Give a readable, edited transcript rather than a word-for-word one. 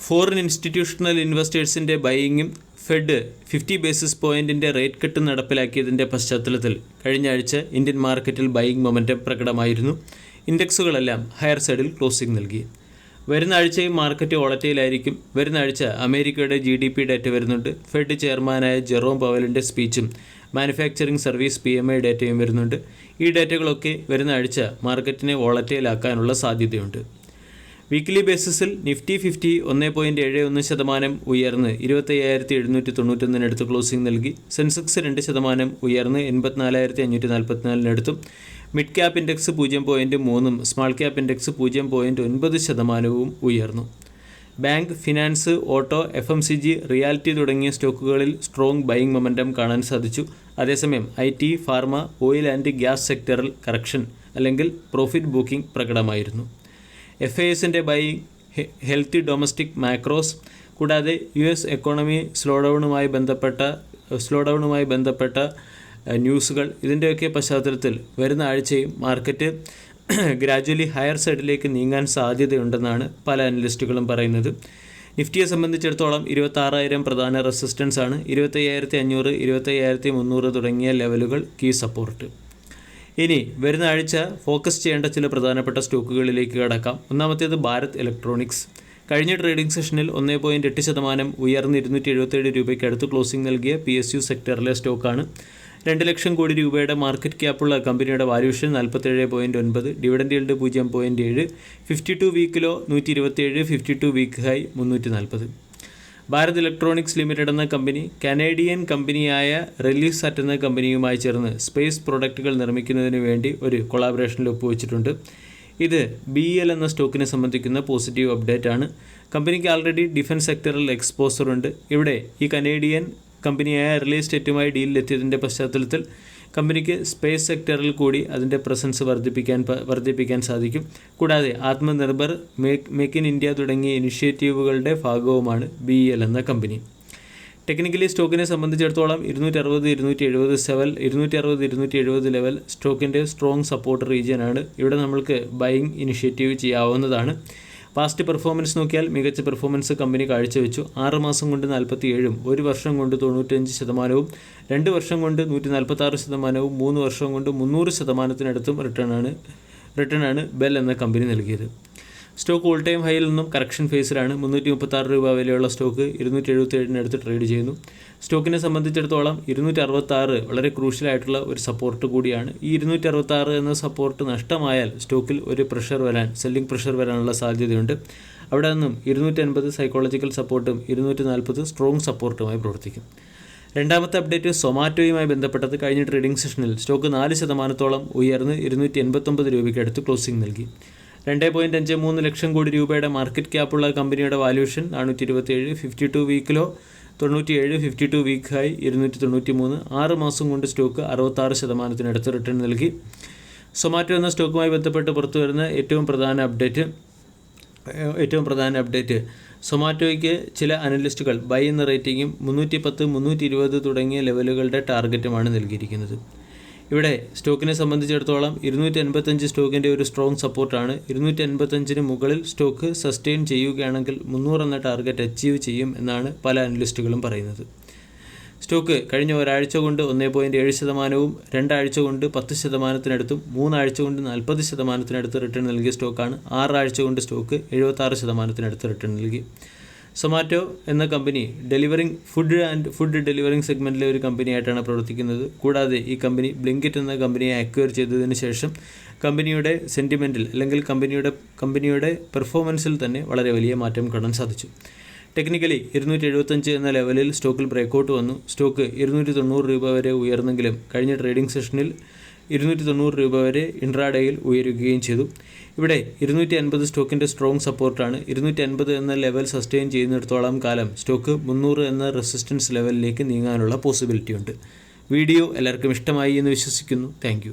Foreign institutional ഇൻവെസ്റ്റേഴ്സിൻ്റെ ബൈയിങ്ങും Fed 50 basis പോയിൻറ്റിൻ്റെ റേറ്റ് കട്ട് നടപ്പിലാക്കിയതിൻ്റെ പശ്ചാത്തലത്തിൽ കഴിഞ്ഞ ആഴ്ച ഇന്ത്യൻ മാർക്കറ്റിൽ ബൈയിങ് മൊമെൻറ്റം പ്രകടമായിരുന്നു. ഇൻഡെക്സുകളെല്ലാം ഹയർ സൈഡിൽ ക്ലോസിംഗ് നൽകി. വരുന്ന ആഴ്ചയും മാർക്കറ്റ് വോളറ്റൈലായിരിക്കും. വരുന്ന ആഴ്ച അമേരിക്കയുടെ GDP ഡാറ്റ വരുന്നുണ്ട്. ഫെഡ് ചെയർമാനായ ജെറോം പവലിൻ്റെ സ്പീച്ചും മാനുഫാക്ചറിംഗ് സർവീസ് PMI ഡാറ്റയും വരുന്നുണ്ട്. ഈ ഡാറ്റകളൊക്കെ വരുന്ന ആഴ്ച മാർക്കറ്റിനെ വോളറ്റൈലാക്കാനുള്ള സാധ്യതയുണ്ട്. വീക്ക്ലി ബേസിസിൽ നിഫ്റ്റി 50 1.71% ഉയർന്ന് 25,791 ക്ലോസിംഗ് നൽകി. സെൻസെക്സ് 2% ഉയർന്ന് 84,544 mid cap index 0.3 small cap index 0.9% ഉയർന്നു. Bank, finance, auto, FMCG, realty തുടങ്ങിയ സ്റ്റോക്കുകളിൽ സ്ട്രോങ് ബൈയിങ് മൊമെൻറ്റം കാണാൻ സാധിച്ചു. അതേസമയം IT, pharma, oil and gas സെക്ടറിൽ കറക്ഷൻ അല്ലെങ്കിൽ പ്രോഫിറ്റ് ബുക്കിംഗ് പ്രകടമായിരുന്നു. FISൻ്റെ ബൈയിങ്, ഹെൽത്തി ഡൊമസ്റ്റിക് മാക്രോസ്, കൂടാതെ US എക്കോണമി സ്ലോഡൗണുമായി ബന്ധപ്പെട്ട ന്യൂസുകൾ, ഇതിൻ്റെയൊക്കെ പശ്ചാത്തലത്തിൽ വരുന്ന ആഴ്ചയും മാർക്കറ്റ് ഗ്രാജ്വലി ഹയർ സൈഡിലേക്ക് നീങ്ങാൻ സാധ്യതയുണ്ടെന്നാണ് പല അനലിസ്റ്റുകളും പറയുന്നത്. നിഫ്റ്റിയെ സംബന്ധിച്ചിടത്തോളം 26,000 പ്രധാന റെസിസ്റ്റൻസ് ആണ്. 25,500, 25,300 തുടങ്ങിയ ലെവലുകൾ കീ സപ്പോർട്ട്. ഇനി വരുന്ന ആഴ്ച ഫോക്കസ് ചെയ്യേണ്ട ചില പ്രധാനപ്പെട്ട സ്റ്റോക്കുകളിലേക്ക് കടക്കാം. ഒന്നാമത്തേത് ഭാരത് ഇലക്ട്രോണിക്സ്. കഴിഞ്ഞ ട്രേഡിംഗ് സെഷനിൽ 1.8% ഉയർന്ന് 277 രൂപയ്ക്ക് അടുത്ത് ക്ലോസിംഗ് നൽകിയ PSU സെക്ടറിലെ സ്റ്റോക്കാണ്. 2 ലക്ഷം കോടി രൂപയുടെ മാർക്കറ്റ് ക്യാപ്പുള്ള കമ്പനിയുടെ വാല്യൂഷൻ 47.9, ഡിവിഡൻഡ് yield 0.7, 52 വീക്കിലോ 127, 52 week high 340. Bharat Electronics Limited എന്ന കമ്പനി കനേഡിയൻ കമ്പനിയായ റെലിസാറ്റ് എന്ന കമ്പനിയുമായി ചേർന്ന് സ്പേസ് പ്രൊഡക്റ്റുകൾ നിർമ്മിക്കുന്നതിന് വേണ്ടി ഒരു കൊളാബറേഷനിൽ ഒപ്പുവെച്ചിട്ടുണ്ട്. ഇത് BEL എന്ന സ്റ്റോക്കിനെ സംബന്ധിക്കുന്ന പോസിറ്റീവ് അപ്ഡേറ്റ് ആണ്. കമ്പനിക്ക് ആൾറെഡി ഡിഫൻസ് സെക്ടറിൽ എക്സ്പോസർ ഉണ്ട്. ഇവിടെ ഈ കനേഡിയൻ കമ്പനിയായ റിയൽ ഡീലിലെത്തിയതിൻ്റെ പശ്ചാത്തലത്തിൽ കമ്പനിക്ക് സ്പേസ് സെക്ടറിൽ കൂടി അതിൻ്റെ പ്രസൻസ് വർദ്ധിപ്പിക്കാൻ സാധിക്കും. കൂടാതെ ആത്മനിർഭർ, മേക്ക് ഇൻ ഇന്ത്യ തുടങ്ങിയ ഇനിഷ്യേറ്റീവുകളുടെ ഭാഗവുമാണ് BEL എന്ന കമ്പനി. ടെക്നിക്കലി സ്റ്റോക്കിനെ സംബന്ധിച്ചിടത്തോളം 260-270 ലെവൽ സ്റ്റോക്കിൻ്റെ സ്ട്രോങ് സപ്പോർട്ട് റീജിയനാണ്. ഇവിടെ നമ്മൾക്ക് ബൈയിങ് ഇനിഷ്യേറ്റീവ് ചെയ്യാവുന്നതാണ്. പാസ്റ്റ് പെർഫോമൻസ് നോക്കിയാൽ മികച്ച പെർഫോമൻസ് കമ്പനി കാഴ്ചവെച്ചു. 6 മാസം കൊണ്ട് 47%, 1 വർഷം കൊണ്ട് 95%, 2 വർഷം കൊണ്ട് 146%, 3 വർഷം കൊണ്ട് 300%-നടുത്തും റിട്ടേണാണ് ബെൽ എന്ന കമ്പനി നൽകിയത്. സ്റ്റോക്ക് ഓൾ ടൈം ഹൈയിൽ നിന്നും കറക്ഷൻ ഫേസിലാണ്. 336 രൂപ വിലയുള്ള സ്റ്റോക്ക് 277 ട്രേഡ് ചെയ്യുന്നു. സ്റ്റോക്കിനെ സംബന്ധിച്ചിടത്തോളം 266 വളരെ ക്രൂഷ്യലായിട്ടുള്ള ഒരു സപ്പോർട്ട് കൂടിയാണ്. ഈ 266 എന്ന സപ്പോർട്ട് നഷ്ടമായാൽ സ്റ്റോക്കിൽ ഒരു സെല്ലിംഗ് പ്രഷർ വരാനുള്ള സാധ്യതയുണ്ട്. അവിടെ നിന്നും 250 സൈക്കോളജിക്കൽ സപ്പോർട്ടും 240 സ്ട്രോങ് സപ്പോർട്ടുമായി പ്രവർത്തിക്കും. രണ്ടാമത്തെ അപ്ഡേറ്റ് സൊമാറ്റോയുമായി ബന്ധപ്പെട്ടത്. കഴിഞ്ഞ ട്രേഡിംഗ് സെഷനിൽ സ്റ്റോക്ക് 4%-ഓളം ഉയർന്ന് 289 രൂപയ്ക്ക് അടുത്ത് ക്ലോസിംഗ് നൽകി. 2.53 ലക്ഷം കോടി രൂപയുടെ മാർക്കറ്റ് ക്യാപ്പുള്ള കമ്പനിയുടെ വാല്യൂഷൻ 427, 52 വീക്കിലോ 97, 52 വീക്ക് ഹൈ 293. 6 മാസം കൊണ്ട് സ്റ്റോക്ക് 66%-നടുത്ത് റിട്ടേൺ നൽകി. സൊമാറ്റോ എന്ന സ്റ്റോക്കുമായി ബന്ധപ്പെട്ട് പുറത്തു വരുന്ന ഏറ്റവും പ്രധാന അപ്ഡേറ്റ് സൊമാറ്റോയ്ക്ക് ചില അനലിസ്റ്റുകൾ ബൈ എന്ന റേറ്റിംഗും 310, 320 തുടങ്ങിയ ലെവലുകളുടെ ടാർഗറ്റുമാണ് നൽകിയിരിക്കുന്നത്. ഇവിടെ സ്റ്റോക്കിനെ സംബന്ധിച്ചിടത്തോളം 285 സ്റ്റോക്കിൻ്റെ ഒരു സ്ട്രോങ് സപ്പോർട്ടാണ്. 285-ന് മുകളിൽ സ്റ്റോക്ക് സസ്റ്റെയിൻ ചെയ്യുകയാണെങ്കിൽ 300 എന്ന ടാർഗറ്റ് അച്ചീവ് ചെയ്യും എന്നാണ് പല അനലിസ്റ്റുകളും പറയുന്നത്. സ്റ്റോക്ക് കഴിഞ്ഞ ഒരാഴ്ച കൊണ്ട് 1.7%, 2 ആഴ്ച കൊണ്ട് 10%-നടുത്തും 3 ആഴ്ച കൊണ്ട് 40%-നടുത്ത് റിട്ടേൺ നൽകിയ സ്റ്റോക്കാണ്. 6 ആഴ്ച കൊണ്ട് സ്റ്റോക്ക് 76%-നടുത്ത് റിട്ടേൺ നൽകി. സൊമാറ്റോ എന്ന കമ്പനി ഫുഡ് ഡെലിവറിംഗ് സെഗ്മെൻറ്റിലെ ഒരു കമ്പനിയായിട്ടാണ് പ്രവർത്തിക്കുന്നത്. കൂടാതെ ഈ കമ്പനി ബ്ലിങ്കിറ്റ് എന്ന കമ്പനിയെ അക്വയർ ചെയ്തതിന് ശേഷം കമ്പനിയുടെ സെൻറ്റിമെൻറ്റിൽ അല്ലെങ്കിൽ കമ്പനിയുടെ പെർഫോമൻസിൽ തന്നെ വളരെ വലിയ മാറ്റം കാണാൻ സാധിച്ചു. ടെക്നിക്കലി 275 എന്ന ലെവലിൽ സ്റ്റോക്കിൽ ബ്രേക്കൗട്ട് വന്നു. സ്റ്റോക്ക് 290 രൂപ വരെ ഉയർന്നെങ്കിലും കഴിഞ്ഞ ട്രേഡിംഗ് സെഷനിൽ 290 രൂപ വരെ ഇൻട്രാഡേയിൽ ഉയരുകയും ചെയ്തു. ഇവിടെ 250 സ്റ്റോക്കിൻ്റെ സ്ട്രോങ് സപ്പോർട്ടാണ്. 250 എന്ന ലെവൽ സസ്റ്റെയിൻ ചെയ്യുന്നിടത്തോളം കാലം സ്റ്റോക്ക് 300 എന്ന റെസിസ്റ്റൻസ് ലെവലിലേക്ക് നീങ്ങാനുള്ള പോസിബിലിറ്റി ഉണ്ട്. വീഡിയോ എല്ലാവർക്കും ഇഷ്ടമായി എന്ന് വിശ്വസിക്കുന്നു. താങ്ക്